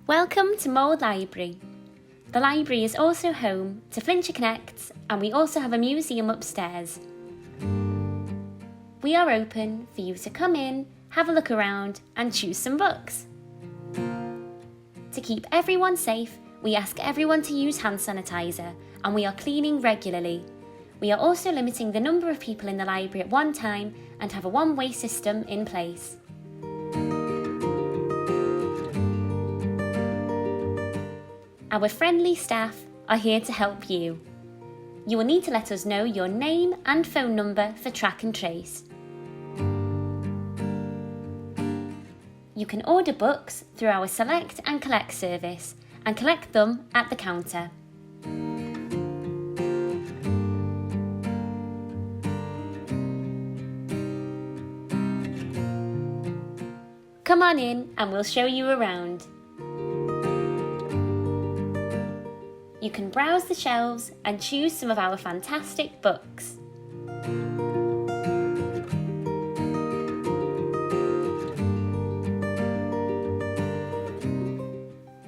Welcome to Mould Library. The library is also home to Flintshire Connects, and we also have a museum upstairs. We are open for you to come in, have a look around and choose some books. To keep everyone safe, we ask everyone to use hand sanitizer, and we are cleaning regularly. We are also limiting the number of people in the library at one time and have a one-way system in place. Our friendly staff are here to help you. You will need to let us know your name and phone number for track and trace. You can order books through our Select and Collect service and collect them at the counter. Come on in and we'll show you around. You can browse the shelves and choose some of our fantastic books.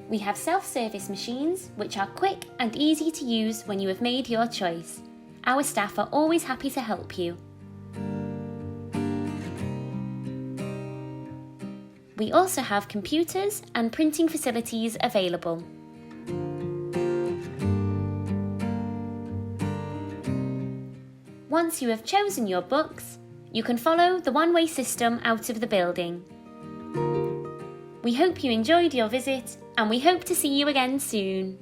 We have self-service machines which are quick and easy to use when you have made your choice. Our staff are always happy to help you. We also have computers and printing facilities available. Once you have chosen your books, you can follow the one-way system out of the building. We hope you enjoyed your visit and we hope to see you again soon.